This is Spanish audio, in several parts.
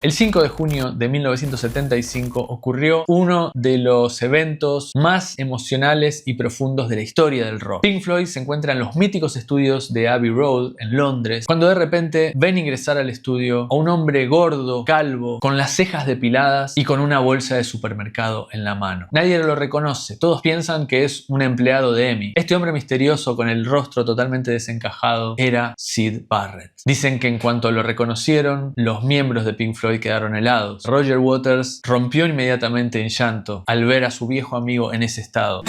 El 5 de junio de 1975 ocurrió uno de los eventos más emocionales y profundos de la historia del rock. Pink Floyd se encuentra en los míticos estudios de Abbey Road, en Londres, cuando de repente ven ingresar al estudio a un hombre gordo, calvo, con las cejas depiladas y con una bolsa de supermercado en la mano. Nadie lo reconoce, todos piensan que es un empleado de EMI. Este hombre misterioso con el rostro totalmente desencajado era Syd Barrett. Dicen que en cuanto lo reconocieron, los miembros de Pink Floyd quedaron helados. Roger Waters rompió inmediatamente en llanto al ver a su viejo amigo en ese estado.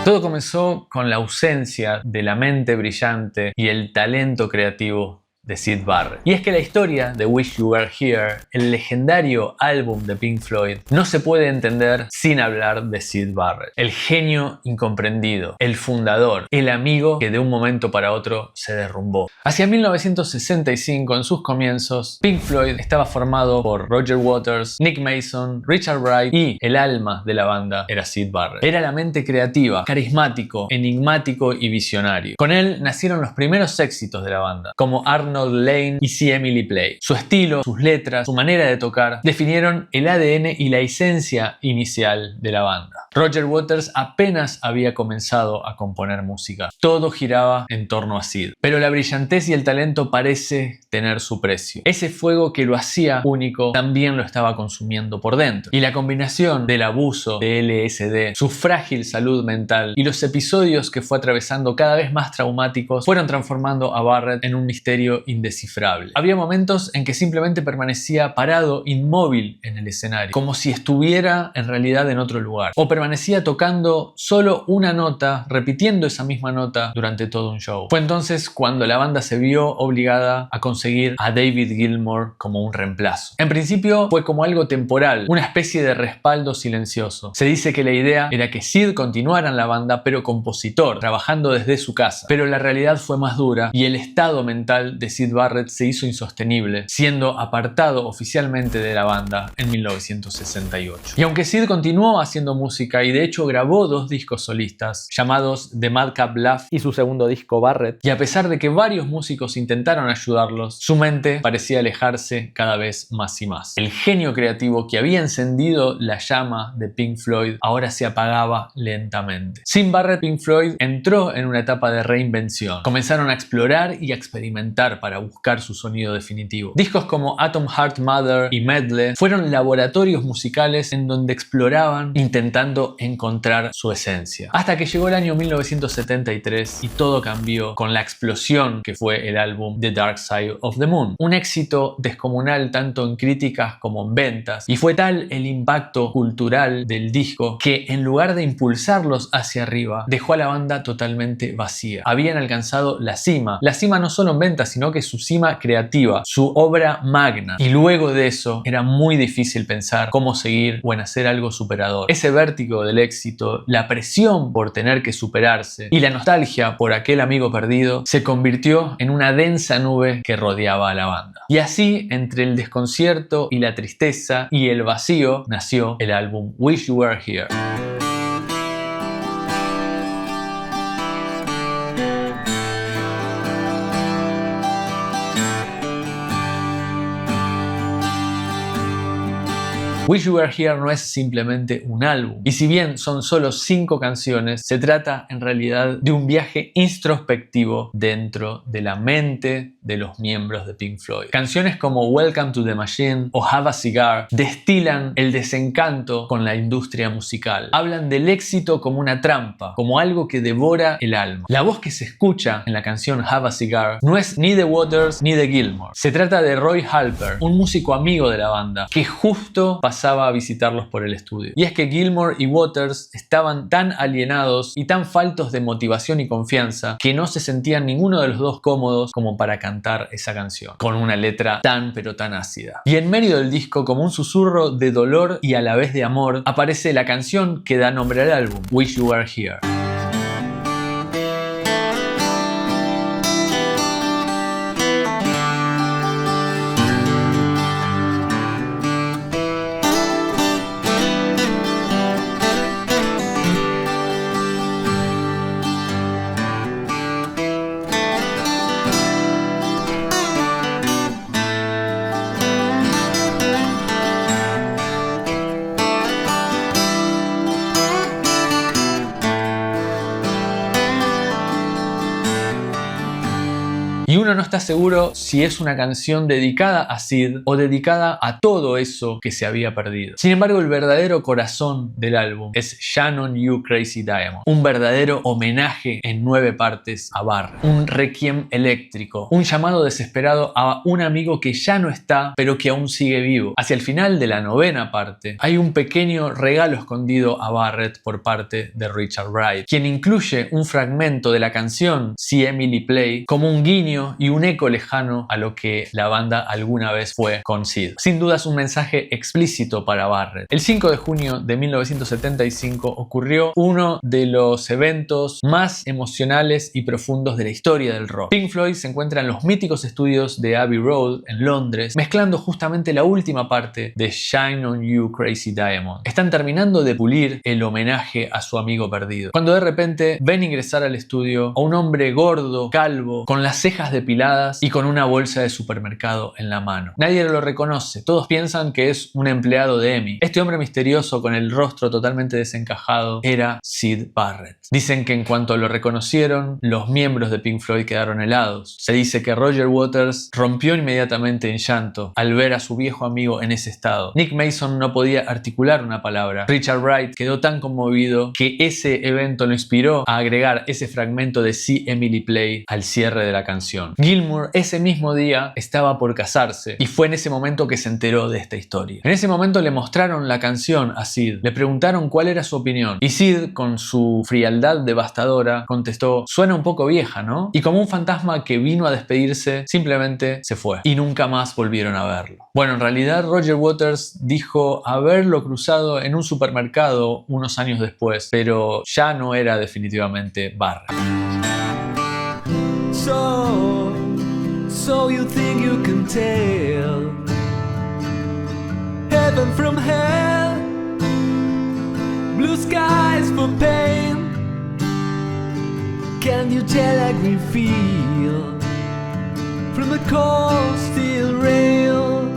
Todo comenzó con la ausencia de la mente brillante y el talento creativo de Syd Barrett. Y es que la historia de Wish You Were Here, el legendario álbum de Pink Floyd, no se puede entender sin hablar de Syd Barrett. El genio incomprendido, el fundador, el amigo que de un momento para otro se derrumbó. Hacia 1965, en sus comienzos, Pink Floyd estaba formado por Roger Waters, Nick Mason, Richard Wright y el alma de la banda era Syd Barrett. Era la mente creativa, carismático, enigmático y visionario. Con él nacieron los primeros éxitos de la banda, como Arnold Lane y See Emily Play. Su estilo, sus letras, su manera de tocar definieron el ADN y la esencia inicial de la banda. Roger Waters apenas había comenzado a componer música. Todo giraba en torno a Syd. Pero la brillantez y el talento parece tener su precio. Ese fuego que lo hacía único también lo estaba consumiendo por dentro. Y la combinación del abuso de LSD, su frágil salud mental y los episodios que fue atravesando cada vez más traumáticos fueron transformando a Barrett en un misterio indescifrable. Había momentos en que simplemente permanecía parado, inmóvil en el escenario, como si estuviera en realidad en otro lugar. O permanecía tocando solo una nota, repitiendo esa misma nota durante todo un show. Fue entonces cuando la banda se vio obligada a conseguir a David Gilmour como un reemplazo. En principio fue como algo temporal, una especie de respaldo silencioso. Se dice que la idea era que Syd continuara en la banda, pero compositor, trabajando desde su casa. Pero la realidad fue más dura y el estado mental de Syd Barrett se hizo insostenible, siendo apartado oficialmente de la banda en 1968. Y aunque Syd continuó haciendo música y de hecho grabó 2 discos solistas llamados The Madcap Laugh y su segundo disco Barrett, y a pesar de que varios músicos intentaron ayudarlos, su mente parecía alejarse cada vez más y más. El genio creativo que había encendido la llama de Pink Floyd ahora se apagaba lentamente. Sin Barrett, Pink Floyd entró en una etapa de reinvención. Comenzaron a explorar y a experimentar para buscar su sonido definitivo. Discos como Atom Heart Mother y Medley fueron laboratorios musicales en donde exploraban intentando encontrar su esencia. Hasta que llegó el año 1973 y todo cambió con la explosión que fue el álbum The Dark Side of the Moon. Un éxito descomunal tanto en críticas como en ventas, y fue tal el impacto cultural del disco que en lugar de impulsarlos hacia arriba, dejó a la banda totalmente vacía. Habían alcanzado la cima no solo en ventas, sino que su cima creativa, su obra magna. Y luego de eso era muy difícil pensar cómo seguir o en hacer algo superador. Ese vértigo del éxito, la presión por tener que superarse y la nostalgia por aquel amigo perdido se convirtió en una densa nube que rodeaba a la banda. Y así, entre el desconcierto y la tristeza y el vacío, nació el álbum Wish You Were Here. Wish You Were Here no es simplemente un álbum, y si bien son solo 5 canciones, se trata en realidad de un viaje introspectivo dentro de la mente de los miembros de Pink Floyd. Canciones como Welcome to the Machine o Have a Cigar destilan el desencanto con la industria musical. Hablan del éxito como una trampa, como algo que devora el alma. La voz que se escucha en la canción Have a Cigar no es ni de Waters ni de Gilmour. Se trata de Roy Halper, un músico amigo de la banda, que justo pasaba a visitarlos por el estudio. Y es que Gilmour y Waters estaban tan alienados y tan faltos de motivación y confianza que no se sentían ninguno de los dos cómodos como para cantar esa canción, con una letra tan pero tan ácida. Y en medio del disco, como un susurro de dolor y a la vez de amor, aparece la canción que da nombre al álbum, Wish You Were Here. uno no está seguro si es una canción dedicada a Sid o dedicada a todo eso que se había perdido. Sin embargo, el verdadero corazón del álbum es Shine On You Crazy Diamond, un verdadero homenaje en 9 partes a Barrett, un requiem eléctrico, un llamado desesperado a un amigo que ya no está pero que aún sigue vivo. Hacia el final de la 9ª parte hay un pequeño regalo escondido a Barrett por parte de Richard Wright, quien incluye un fragmento de la canción See Emily Play como un guiño y un eco lejano a lo que la banda alguna vez fue con Sid. Sin duda es un mensaje explícito para Barrett. El 5 de junio de 1975 ocurrió uno de los eventos más emocionales y profundos de la historia del rock. Pink Floyd se encuentra en los míticos estudios de Abbey Road en Londres, mezclando justamente la última parte de Shine On You Crazy Diamond. Están terminando de pulir el homenaje a su amigo perdido, cuando de repente ven ingresar al estudio a un hombre gordo, calvo, con las cejas depiladas y con una bolsa de supermercado en la mano. Nadie lo reconoce, todos piensan que es un empleado de EMI. Este hombre misterioso con el rostro totalmente desencajado era Syd Barrett. Dicen que en cuanto lo reconocieron, los miembros de Pink Floyd quedaron helados. Se dice que Roger Waters rompió inmediatamente en llanto al ver a su viejo amigo en ese estado. Nick Mason no podía articular una palabra. Richard Wright quedó tan conmovido que ese evento lo inspiró a agregar ese fragmento de See Emily Play al cierre de la canción. Gilmour ese mismo día estaba por casarse y fue en ese momento que se enteró de esta historia. En ese momento le mostraron la canción a Sid, le preguntaron cuál era su opinión y Sid, con su frialdad devastadora, contestó: suena un poco vieja, ¿no? Y como un fantasma que vino a despedirse, simplemente se fue y nunca más volvieron a verlo. Bueno, en realidad Roger Waters dijo haberlo cruzado en un supermercado unos años después, pero ya no era definitivamente Barrett. So you think you can tell heaven from hell, blue skies for pain. Can you tell like we feel from the cold steel rail?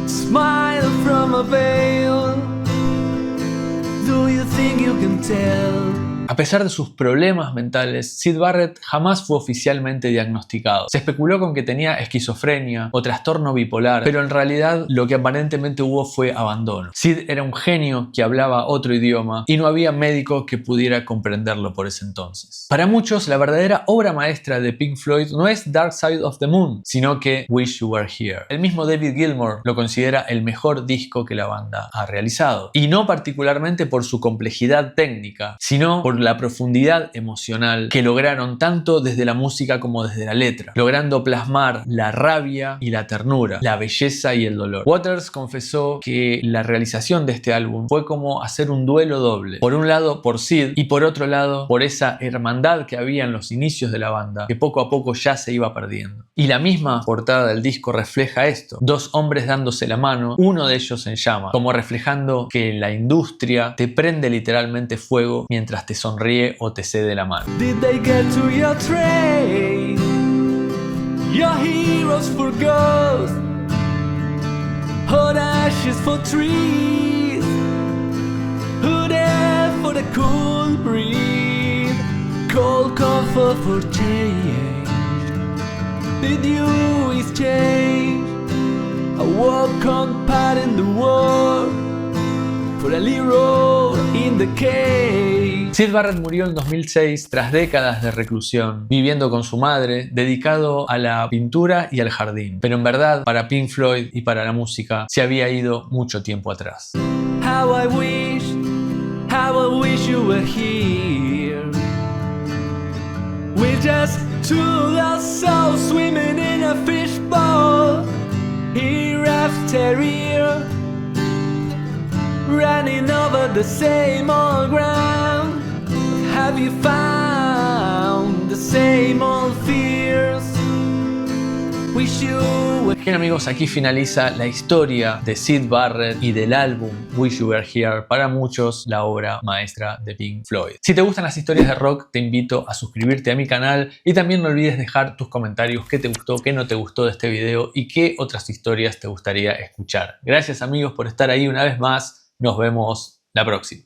Smile from a veil. Do you think you can tell? A pesar de sus problemas mentales, Syd Barrett jamás fue oficialmente diagnosticado. Se especuló con que tenía esquizofrenia o trastorno bipolar, pero en realidad lo que aparentemente hubo fue abandono. Syd era un genio que hablaba otro idioma y no había médico que pudiera comprenderlo por ese entonces. Para muchos, la verdadera obra maestra de Pink Floyd no es Dark Side of the Moon, sino que Wish You Were Here. El mismo David Gilmour lo considera el mejor disco que la banda ha realizado, y no particularmente por su complejidad técnica, sino por la profundidad emocional que lograron tanto desde la música como desde la letra, logrando plasmar la rabia y la ternura, la belleza y el dolor. Waters confesó que la realización de este álbum fue como hacer un duelo doble, por un lado por Sid y por otro lado por esa hermandad que había en los inicios de la banda, que poco a poco ya se iba perdiendo. Y la misma portada del disco refleja esto: dos hombres dándose la mano, uno de ellos en llamas, como reflejando que la industria te prende literalmente fuego mientras te sonríe o te cede la mano. Did they get to your train? Your heroes for ghosts, hot ashes for trees, who there for the cool breeze, cold comfort for change. Did you exchange a walk on part in the war for a little in the cage? Syd Barrett murió en 2006 tras décadas de reclusión, viviendo con su madre, dedicado a la pintura y al jardín. Pero en verdad, para Pink Floyd y para la música, se había ido mucho tiempo atrás. How I wish you were here. We're just two lost souls swimming in a fishbowl, here after here, running over the same old ground. Have you found the same old fears? Wish you were... Bien amigos, aquí finaliza la historia de Syd Barrett y del álbum Wish You Were Here, para muchos la obra maestra de Pink Floyd. Si te gustan las historias de rock, te invito a suscribirte a mi canal y también no olvides dejar tus comentarios, qué te gustó, qué no te gustó de este video y qué otras historias te gustaría escuchar. Gracias amigos por estar ahí una vez más, nos vemos la próxima.